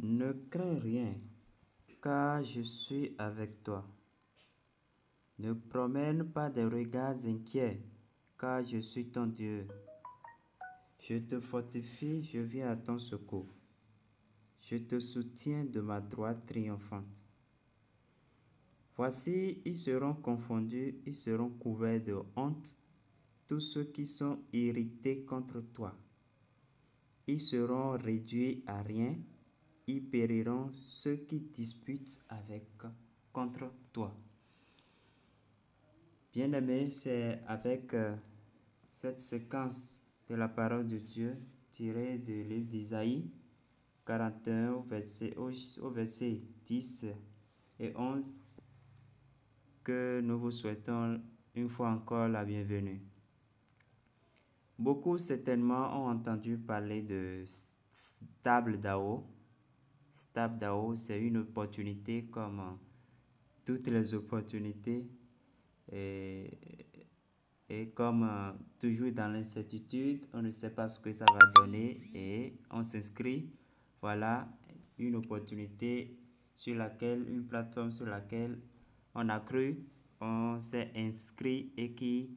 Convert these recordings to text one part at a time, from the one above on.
Ne crains rien, car je suis avec toi. Ne promène pas des regards inquiets, car je suis ton Dieu. Je te fortifie, je viens à ton secours. Je te soutiens de ma droite triomphante. Voici, ils seront confondus, ils seront couverts de honte, tous ceux qui sont irrités contre toi. Ils seront réduits à rien, ils périront ceux qui disputent contre toi. Bien-aimés, c'est avec cette séquence de la parole de Dieu tirée du livre d'Isaïe 41 au verset 10 et 11 que nous vous souhaitons une fois encore la bienvenue. Beaucoup certainement ont entendu parler de Stable DAO. Stable DAO, c'est une opportunité comme toutes les opportunités et comme toujours dans l'incertitude, on ne sait pas ce que ça va donner et on s'inscrit. Voilà une opportunité sur laquelle, une plateforme sur laquelle on a cru, on s'est inscrit et qui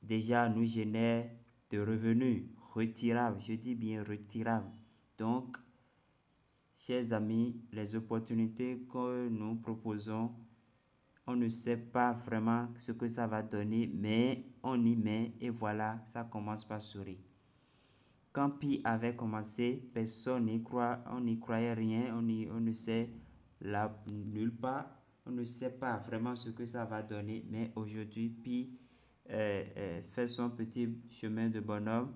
déjà nous génère de revenus retirables. Je dis bien retirables. Donc, chers amis, les opportunités que nous proposons, on ne sait pas vraiment ce que ça va donner, mais on y met et voilà, ça commence par sourire. Quand Pi avait commencé, personne n'y croit, on n'y croyait rien, on ne sait nulle part, on ne sait pas vraiment ce que ça va donner, mais aujourd'hui, Pi fait son petit chemin de bonhomme.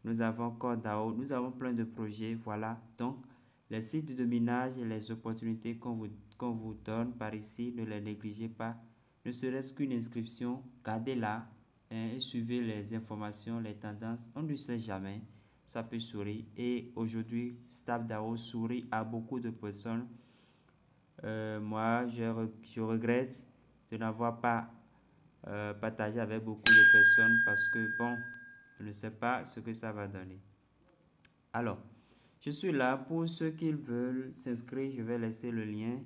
Nous avons Cordao, nous avons plein de projets, voilà. Donc, les sites de minage et les opportunités qu'on vous donne par ici, ne les négligez pas. Ne serait-ce qu'une inscription, gardez-la et suivez les informations, les tendances. On ne sait jamais, ça peut sourire. Et aujourd'hui, StabDAO sourit à beaucoup de personnes. Moi, je regrette de n'avoir pas partagé avec beaucoup de personnes parce que, bon, je ne sais pas ce que ça va donner. Alors, je suis là pour ceux qui veulent s'inscrire. Je vais laisser le lien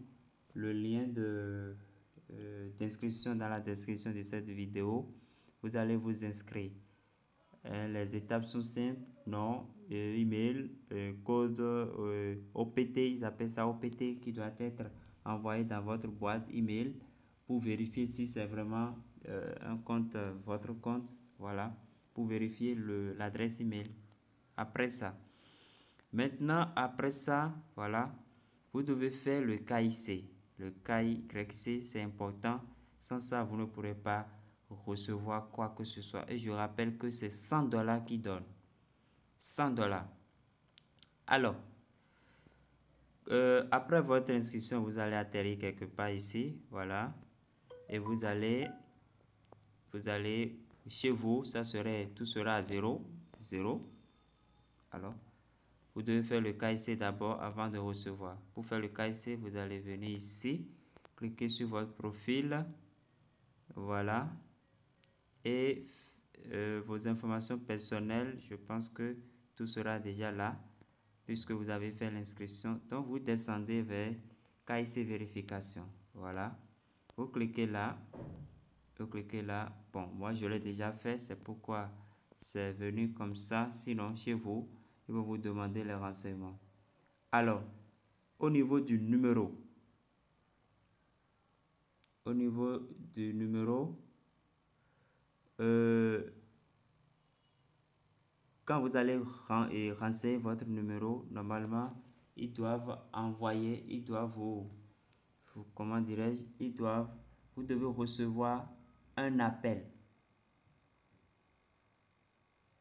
d'inscription dans la description de cette vidéo. Vous allez vous inscrire. Les étapes sont simples, nom, email, code OPT, ils appellent ça OPT qui doit être envoyé dans votre boîte email pour vérifier si c'est vraiment un compte, votre compte, voilà, pour vérifier l'adresse email. Après ça, voilà, vous devez faire le KIC. Le KYC, c'est important. Sans ça, vous ne pourrez pas recevoir quoi que ce soit. Et je rappelle que c'est 100 $ qui donne. 100 $. Alors, après votre inscription, vous allez atterrir quelque part ici. Voilà. Et vous allez chez vous, tout sera à 0. Alors, vous devez faire le KIC d'abord avant de recevoir. Pour faire le KIC, vous allez venir ici, cliquer sur votre profil. Voilà. Et vos informations personnelles, je pense que tout sera déjà là puisque vous avez fait l'inscription. Donc, vous descendez vers KIC vérification. Voilà. Vous cliquez là. Bon, moi, je l'ai déjà fait. C'est pourquoi c'est venu comme ça. Sinon, chez vous, ils vont vous demander les renseignements. Alors, au niveau du numéro, quand vous allez renseigner votre numéro, normalement, ils doivent envoyer, comment dirais-je, vous devez recevoir un appel.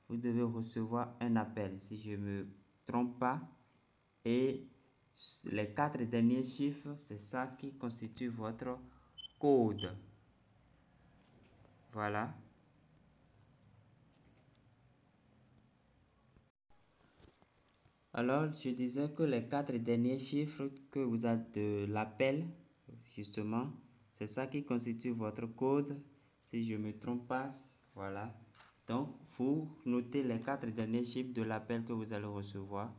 Vous devez recevoir un appel, si je ne me trompe pas. Et les 4 derniers chiffres, c'est ça qui constitue votre code. Voilà. Alors, je disais que les 4 derniers chiffres que vous avez de l'appel, justement, c'est ça qui constitue votre code. Si je ne me trompe pas, voilà. Donc, vous notez les 4 derniers chiffres de l'appel que vous allez recevoir.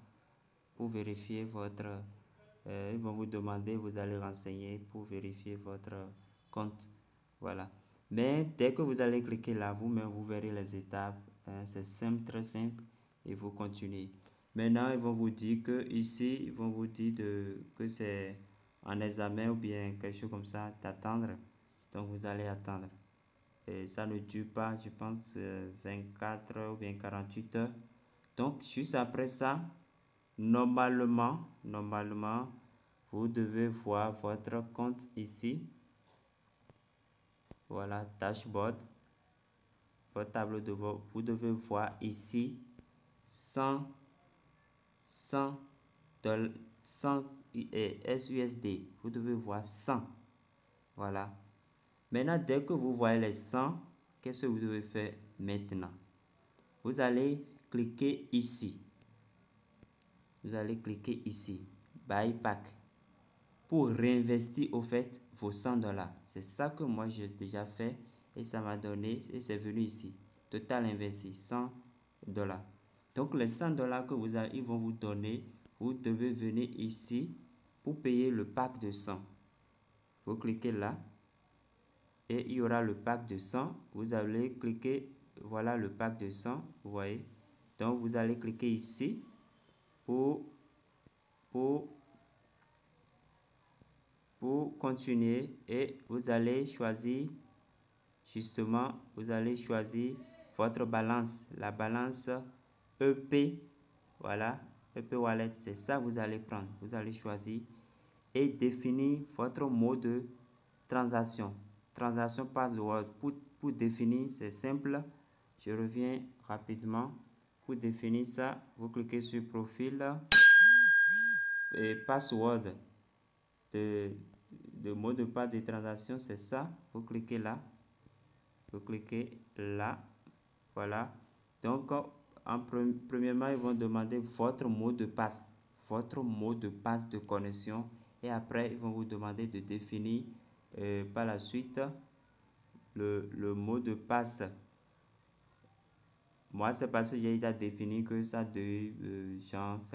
pour vérifier votre... ils vont vous demander, vous allez renseigner pour vérifier votre compte. Voilà. Mais dès que vous allez cliquer là, vous-même, vous verrez les étapes. C'est simple, très simple. Et vous continuez. Maintenant, ils vont vous dire que ici, ils vont vous dire que c'est un examen ou bien quelque chose comme ça, d'attendre. Donc, vous allez attendre. Et ça ne dure pas, je pense, 24 heures ou bien 48 heures. Donc, juste après ça, normalement, vous devez voir votre compte ici. Voilà, dashboard. Votre tableau de bord. Vous devez voir ici 100 SUSD. Vous devez voir 100. Voilà. Maintenant, dès que vous voyez les 100, qu'est-ce que vous devez faire maintenant? Vous allez cliquer ici. Vous allez cliquer ici. Buy pack. Pour réinvestir au fait vos 100 $. C'est ça que moi j'ai déjà fait et ça m'a donné et c'est venu ici. Total investi 100 $. Donc les 100 $ que vous avez, ils vont vous donner, vous devez venir ici pour payer le pack de 100. Vous cliquez là et il y aura le pack de 100. Vous allez cliquer, voilà le pack de 100, vous voyez. Donc vous allez cliquer ici pour continuer et vous allez choisir justement, vous allez choisir votre balance, la balance EP, voilà, EP Wallet, c'est ça vous allez prendre, vous allez choisir et définir votre mot de transaction, password. Pour définir, c'est simple, je reviens rapidement. Pour définir ça, vous cliquez sur profil et password de mot de passe de transaction, c'est ça. Vous cliquez là. Vous cliquez là. Voilà. Donc, premièrement, ils vont demander votre mot de passe. Votre mot de passe de connexion. Et après, ils vont vous demander de définir par la suite le mot de passe. Moi, c'est parce que j'ai déjà défini que ça c'est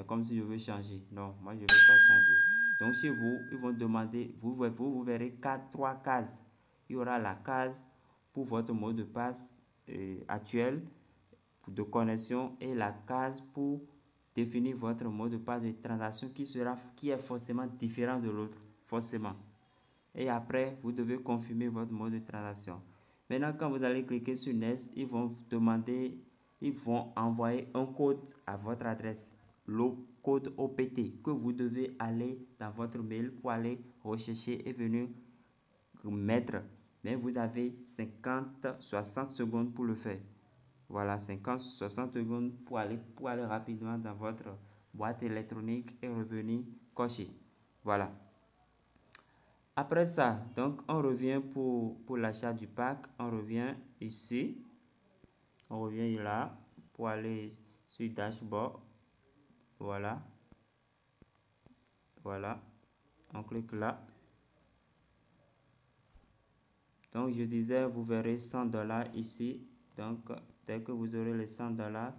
comme si je veux changer. Non, moi, je ne veux pas changer. Donc, chez vous, ils vont demander, vous verrez 3 cases. Il y aura la case pour votre mot de passe actuel de connexion et la case pour définir votre mot de passe de transaction qui est forcément différent de l'autre. Forcément. Et après, vous devez confirmer votre mot de transaction. Maintenant, quand vous allez cliquer sur Next, ils vont vous demander, ils vont envoyer un code à votre adresse, le code OPT, que vous devez aller dans votre mail pour aller rechercher et venir mettre. Mais vous avez 60 secondes pour le faire. Voilà, 60 secondes pour aller rapidement dans votre boîte électronique et revenir cocher. Voilà. Après ça, donc on revient pour l'achat du pack. On revient ici. On revient là pour aller sur dashboard. Voilà. Voilà. On clique là. Donc je disais, vous verrez 100 $ ici. Donc dès que vous aurez les 100 $,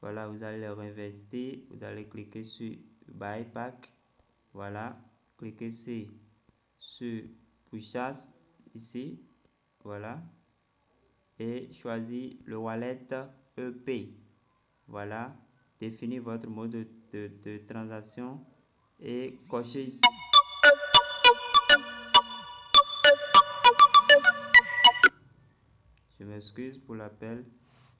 voilà, vous allez les réinvestir. Vous allez cliquer sur Buy Pack. Voilà. Cliquez sur Pushas ici. Voilà. Et choisir le wallet EP. Voilà. Définir votre mode de transaction et cochez ici. Je m'excuse pour l'appel.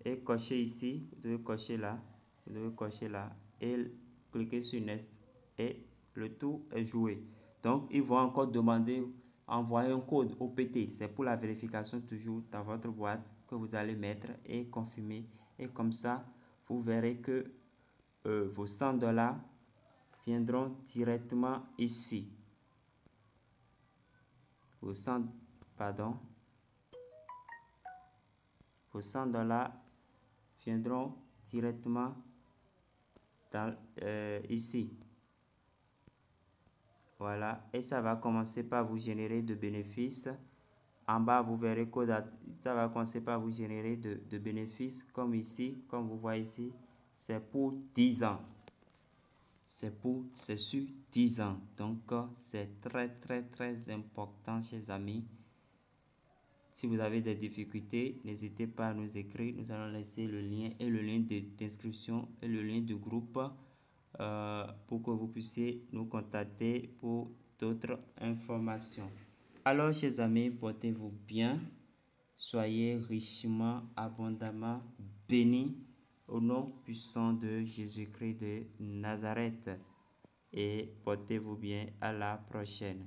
Et cochez ici. Vous devez cocher là. Vous devez cocher là. Et cliquez sur Next. Et le tout est joué. Donc, ils vont encore demander, envoyer un code OPT. C'est pour la vérification toujours dans votre boîte que vous allez mettre et confirmer. Et comme ça, vous verrez que vos 100 $ viendront directement ici. Vos 100 $ viendront directement dans, ici. Voilà, et ça va commencer par vous générer de bénéfices. En bas, vous verrez que ça va commencer par vous générer de bénéfices comme ici, comme vous voyez ici. C'est pour 10 ans. c'est sur 10 ans. Donc, c'est très important, chers amis. Si vous avez des difficultés, n'hésitez pas à nous écrire. Nous allons laisser le lien et le lien d'inscription et le lien du groupe pour que vous puissiez nous contacter pour d'autres informations. Alors, chers amis, portez-vous bien. Soyez richement, abondamment bénis au nom puissant de Jésus-Christ de Nazareth. Et portez-vous bien. À la prochaine.